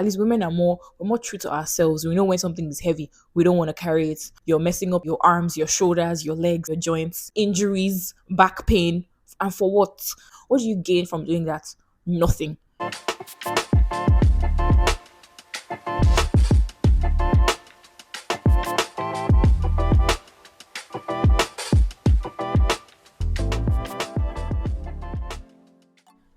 At least women are we're more true to ourselves. We know when something is heavy, we don't want to carry it. You're messing up your arms, your shoulders, your legs, your joints, injuries, back pain. And for what? What do you gain from doing that? Nothing.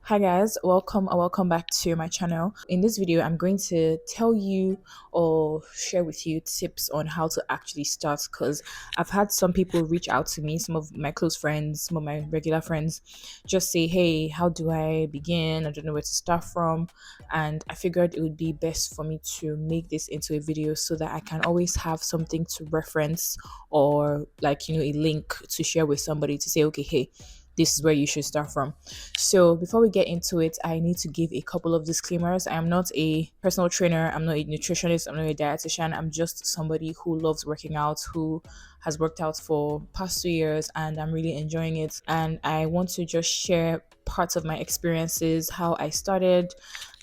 Hi guys, welcome and welcome back to my channel. In this video, I'm going to tell you or share with you tips on how to actually start, because I've had some people reach out to me, some of my close friends, some of my regular friends, just say, hey, how do I begin? I don't know where to start from. And I figured it would be best for me to make this into a video so that I can always have something to reference, or like, a link to share with somebody to say, okay, hey, this is where you should start from. So before we get into it, I need to give a couple of disclaimers. I am not a personal trainer, I'm not a nutritionist, I'm not a dietitian. I'm just somebody who loves working out, who has worked out for past 2 years, and I'm really enjoying it. And I want to just share parts of my experiences, how I started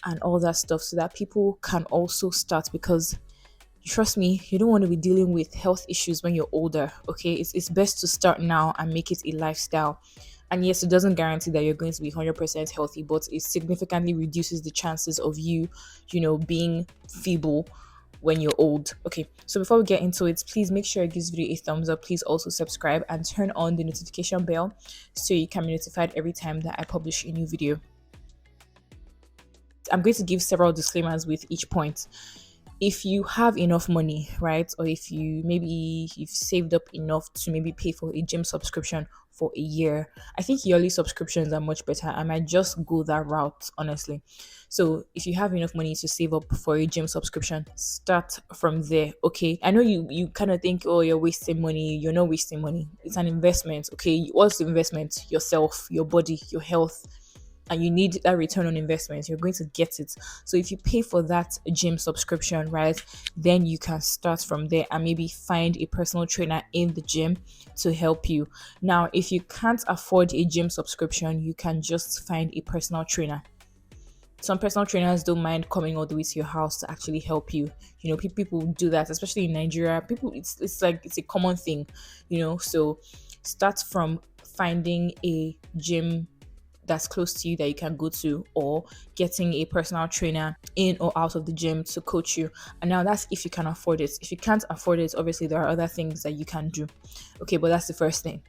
and all that stuff, so that people can also start, because trust me, you don't want to be dealing with health issues when you're older. Okay, it's best to start now and make it a lifestyle. And yes, it doesn't guarantee that you're going to be 100% healthy, but it significantly reduces the chances of you, being feeble when you're old. Okay, so before we get into it, please make sure you give this video a thumbs up. Please also subscribe and turn on the notification bell so you can be notified every time that I publish a new video. I'm going to give several disclaimers with each point. If you have enough money, right, or if you've saved up enough to maybe pay for a gym subscription for a year, I think yearly subscriptions are much better. I might just go that route, honestly. So if you have enough money to save up for a gym subscription, start from there. Okay, I know you kind of think, oh, you're wasting money. You're not wasting money. It's an investment. Okay, what's the investment? Yourself, your body, your health. And you need that return on investment, you're going to get it. So if you pay for that gym subscription, right, then you can start from there and maybe find a personal trainer in the gym to help you. Now, if you can't afford a gym subscription, you can just find a personal trainer. Some personal trainers don't mind coming all the way to your house to actually help you. People do that, especially in Nigeria. People, it's like it's a common thing, So start from finding a gym that's close to you that you can go to, or getting a personal trainer in or out of the gym to coach you. And now that's if you can afford it. If you can't afford it, obviously there are other things that you can do. Okay, but that's the first thing.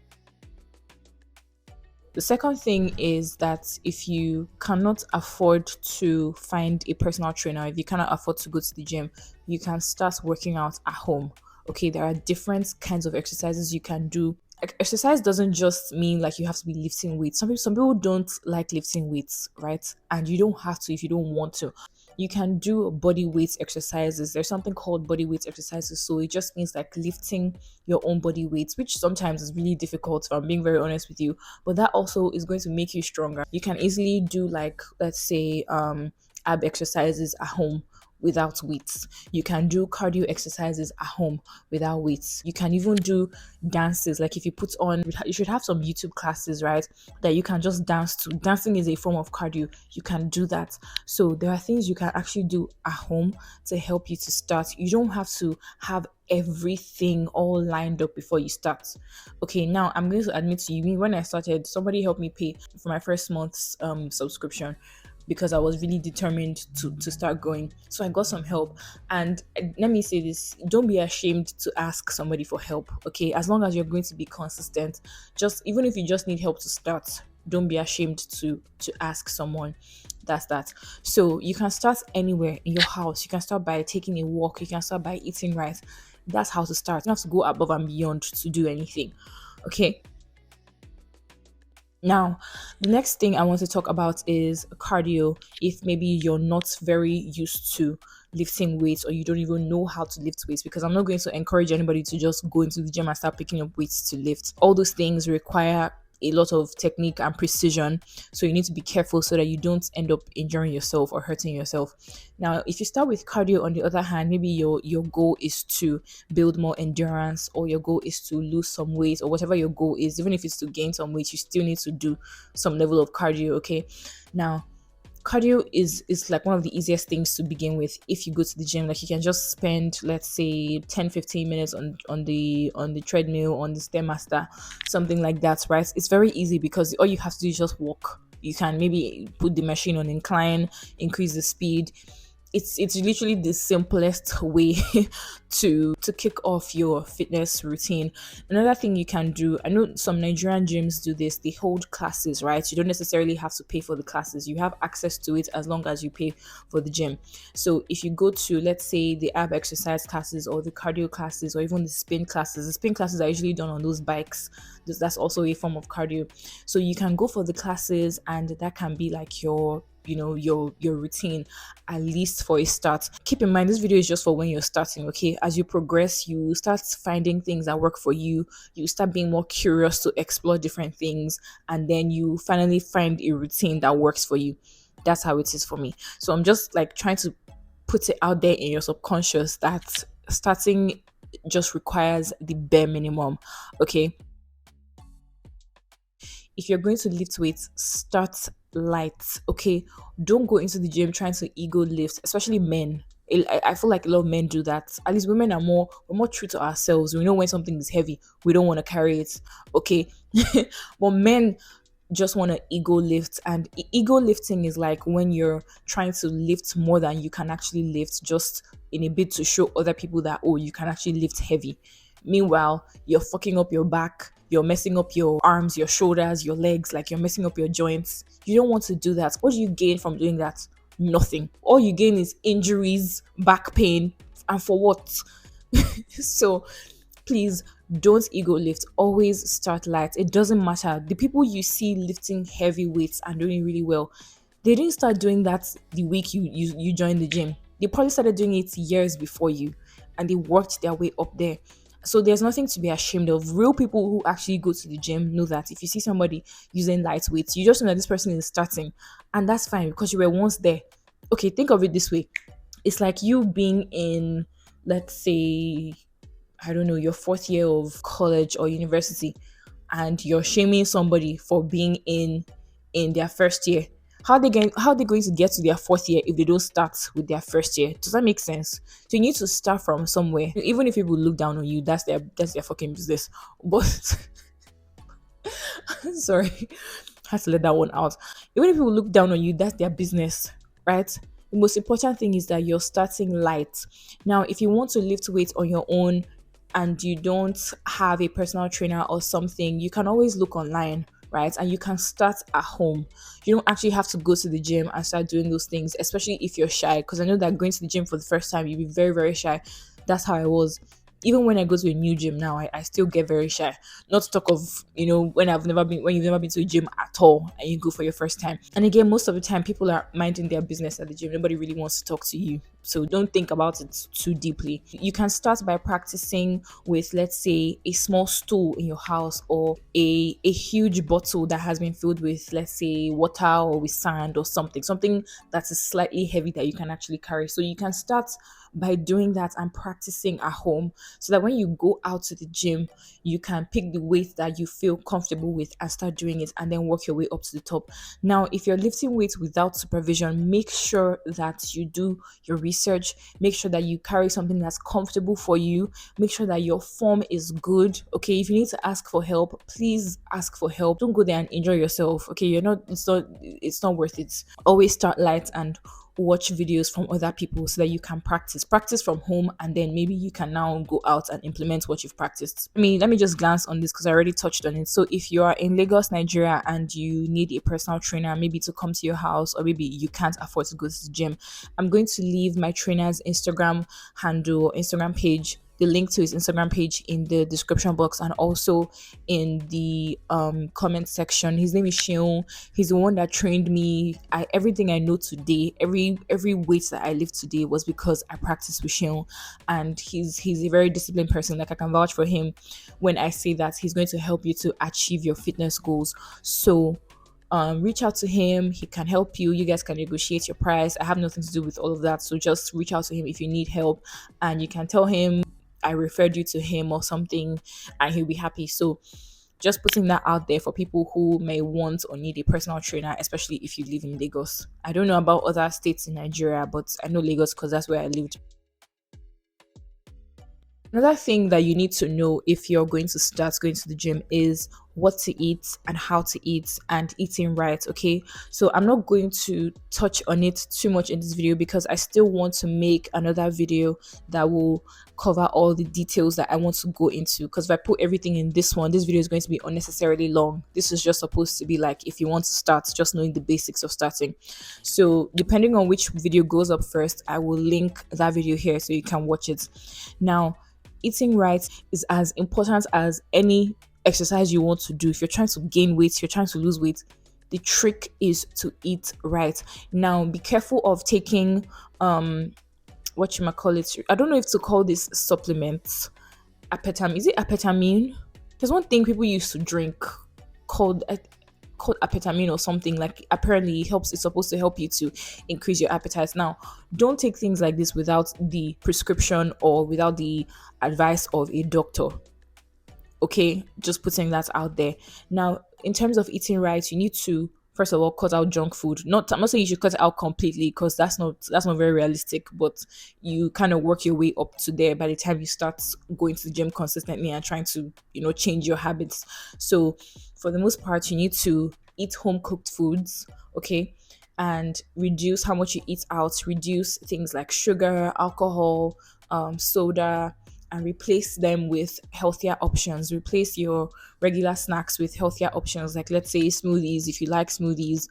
The second thing is that if you cannot afford to find a personal trainer, if you cannot afford to go to the gym, you can start working out at home. Okay, there are different kinds of exercises you can do. Exercise doesn't just mean like you have to be lifting weights. Some people don't like lifting weights, right? And you don't have to if you don't want to. You can do body weight exercises. There's something called body weight exercises. So it just means like lifting your own body weights, which sometimes is really difficult, if I'm being very honest with you. But that also is going to make you stronger. You can easily do, like, let's say ab exercises at home without weights. You can do cardio exercises at home without weights. You can even do dances. Like if you put on, you should have some YouTube classes, right, that you can just dance to. Dancing is a form of cardio. You can do that. So there are things you can actually do at home to help you to start. You don't have to have everything all lined up before you start. Okay, now I'm going to admit to you, when I started, somebody helped me pay for my first month's subscription, because I was really determined to start going. So I got some help. And let me say this, don't be ashamed to ask somebody for help, okay? As long as you're going to be consistent, even if you just need help to start, don't be ashamed to ask someone. That's that. So you can start anywhere in your house. You can start by taking a walk. You can start by eating right. That's how to start. You don't have to go above and beyond to do anything, okay? Now, the next thing I want to talk about is cardio. If maybe you're not very used to lifting weights, or you don't even know how to lift weights, because I'm not going to encourage anybody to just go into the gym and start picking up weights to lift. All those things require a lot of technique and precision, so you need to be careful so that you don't end up injuring yourself or hurting yourself. Now, if you start with cardio, on the other hand, maybe your goal is to build more endurance, or your goal is to lose some weight, or whatever your goal is. Even if it's to gain some weight, you still need to do some level of cardio. Okay, now Cardio is like one of the easiest things to begin with if you go to the gym. Like you can just spend, let's say, 10-15 minutes on the treadmill, on the stairmaster, something like that, right? It's very easy because all you have to do is just walk. You can maybe put the machine on incline, increase the speed. It's literally the simplest way to kick off your fitness routine. Another thing you can do, I know some Nigerian gyms do this, they hold classes, right? You don't necessarily have to pay for the classes, you have access to it as long as you pay for the gym. So if you go to, let's say, the ab exercise classes or the cardio classes or even the spin classes are usually done on those bikes. That's also a form of cardio. So you can go for the classes, and that can be like your routine, at least for a start. Keep in mind, this video is just for when you're starting. Okay, as you progress, you start finding things that work for you, you start being more curious to explore different things, and then you finally find a routine that works for you. That's how it is for me. So I'm just like trying to put it out there in your subconscious that starting just requires the bare minimum. Okay, if you're going to lift weights, start light. Okay, don't go into the gym trying to ego lift, especially men. I feel like a lot of men do that. At least women are more true to ourselves. We know when something is heavy, we don't want to carry it. Okay, but men just want to ego lift, and ego lifting is like when you're trying to lift more than you can actually lift, just in a bit to show other people that, oh, you can actually lift heavy. Meanwhile, you're fucking up your back, you're messing up your arms, your shoulders, your legs, like you're messing up your joints. You don't want to do that. What do you gain from doing that? Nothing. All you gain is injuries, back pain, and for what? So please don't ego lift. Always start light. It doesn't matter. The people you see lifting heavy weights and doing really well, they didn't start doing that the week you joined the gym. They probably started doing it years before you, and they worked their way up there. So there's nothing to be ashamed of. Real people who actually go to the gym know that if you see somebody using light weights, you just know that this person is starting, and that's fine because you were once there. Okay, think of it this way. It's like you being in, let's say, I don't know, your fourth year of college or university, and you're shaming somebody for being in their first year. How they going to get to their fourth year if they don't start with their first year? Does that make sense? So you need to start from somewhere. Even if people look down on you, that's their fucking business. But sorry, I had to let that one out. Even if people look down on you, that's their business, right? The most important thing is that you're starting light. Now, if you want to lift weights on your own and you don't have a personal trainer or something, you can always look online, right? And you can start at home. You don't actually have to go to the gym and start doing those things, especially if you're shy. Because I know that going to the gym for the first time, you'll be very, very shy. That's how I was. Even when I go to a new gym now, I still get very shy. Not to talk of, when you've never been to a gym at all and you go for your first time. And again, most of the time people are minding their business at the gym. Nobody really wants to talk to you. So don't think about it too deeply. You can start by practicing with, let's say, a small stool in your house, or a huge bottle that has been filled with, let's say, water or with sand or something that is slightly heavy that you can actually carry. So you can start by doing that and practicing at home, so that when you go out to the gym, you can pick the weight that you feel comfortable with and start doing it, and then work your way up to the top. Now, if you're lifting weights without supervision, make sure that you do your research. Make sure that you carry something that's comfortable for you. Make sure that your form is good. Okay, if you need to ask for help, please ask for help. Don't go there and enjoy yourself. Okay, it's not worth it. Always start light and watch videos from other people so that you can practice from home, and then maybe you can now go out and implement what you've practiced. Let me just glance on this because I already touched on it. So if you are in Lagos, Nigeria, and you need a personal trainer, maybe to come to your house, or maybe you can't afford to go to the gym, I'm going to leave my trainer's Instagram handle, Instagram page, the link to his Instagram page, in the description box and also in the comment section. His name is Sheon. He's the one that trained me. Everything I know today, every weight that I lift today was because I practiced with Sheon, and he's a very disciplined person. Like, I can vouch for him when I say that he's going to help you to achieve your fitness goals. So reach out to him. He can help you. You guys can negotiate your price. I have nothing to do with all of that, so just reach out to him if you need help, and you can tell him I referred you to him or something, and he'll be happy. So just putting that out there for people who may want or need a personal trainer, especially if you live in Lagos. I don't know about other states in Nigeria, but I know Lagos because that's where I lived. Another thing that you need to know if you're going to start going to the gym is what to eat and how to eat and eating right. Okay, so I'm not going to touch on it too much in this video because I still want to make another video that will cover all the details that I want to go into. Because if I put everything in this one, this video is going to be unnecessarily long. This is just supposed to be like if you want to start, just knowing the basics of starting. So depending on which video goes up first, I will link that video here so you can watch it. Now, eating right is as important as any exercise you want to do. If you're trying to gain weight, if you're trying to lose weight, the trick is to eat right. Now, be careful of taking what you might call it. I don't know if to call this supplements. Apetamine. Is it apetamine? There's one thing people used to drink called called apetamine or something. Like apparently it helps. It's supposed to help you to increase your appetite. Now, don't take things like this without the prescription or without the advice of a doctor. Okay, just putting that out there. Now, in terms of eating right, you need to first of all cut out junk food. Not I'm not saying you should cut it out completely because that's not very realistic, but you kind of work your way up to there by the time you start going to the gym consistently and trying to, change your habits. So for the most part, you need to eat home cooked foods, okay? And reduce how much you eat out, reduce things like sugar, alcohol, soda, and replace them with healthier options. Replace your regular snacks with healthier options, like let's say smoothies if you like smoothies,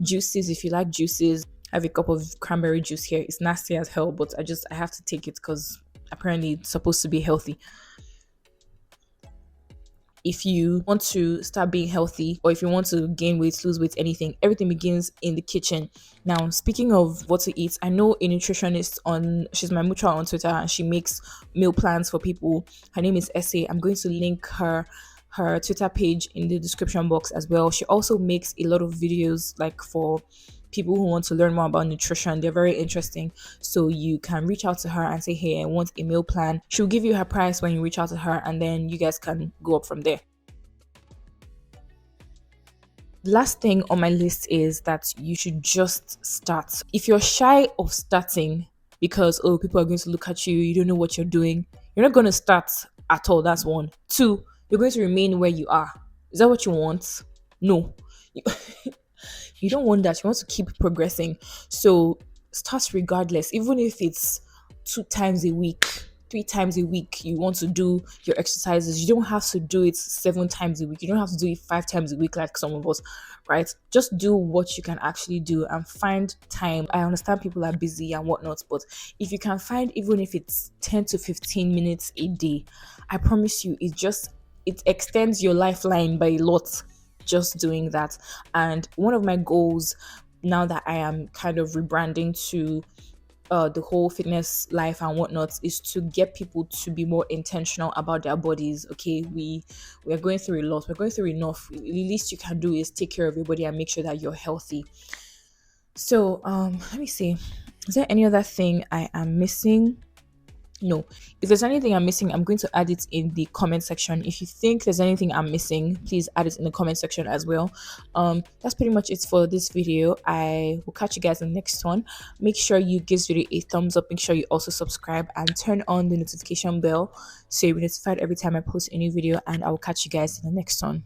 juices if you like juices. I have a cup of cranberry juice here. It's nasty as hell, but I have to take it because apparently it's supposed to be healthy. If you want to start being healthy or if you want to gain weight, lose weight, anything, everything begins in the kitchen. Now, speaking of what to eat, I know a nutritionist she's my mutual on Twitter, and she makes meal plans for people. Her name is Essay. I'm going to link her Twitter page in the description box as well. She also makes a lot of videos like for people who want to learn more about nutrition. They're very interesting. So you can reach out to her and say, hey, I want a meal plan. She'll give you her price when you reach out to her, and then you guys can go up from there. Last thing on my list is that you should just start. If you're shy of starting because, oh, people are going to look at you, you don't know what you're doing, you're not going to start at all. That's one. Two, you're going to remain where you are. Is that what you want? No. You don't want that. You want to keep progressing. So start regardless, even if it's 2 times a week, 3 times a week. You want to do your exercises. You don't have to do it 7 times a week. You don't have to do it 5 times a week like some of us, right? Just do what you can actually do and find time. I understand people are busy and whatnot, but if you can find, even if it's 10 to 15 minutes a day, I promise you, it extends your lifeline by a lot, just doing that. And one of my goals now that I am kind of rebranding to the whole fitness life and whatnot is to get people to be more intentional about their bodies. Okay, we are going through a lot, we're going through enough. The least you can do is take care of your body and make sure that you're healthy. So let me see, is there any other thing I am missing? No. If there's anything I'm missing, I'm going to add it in the comment section. If you think there's anything I'm missing, please add it in the comment section as well. That's pretty much it for this video. I will catch you guys in the next one. Make sure you give this video a thumbs up. Make sure you also subscribe and turn on the notification bell so you'll be notified every time I post a new video, and I will catch you guys in the next one.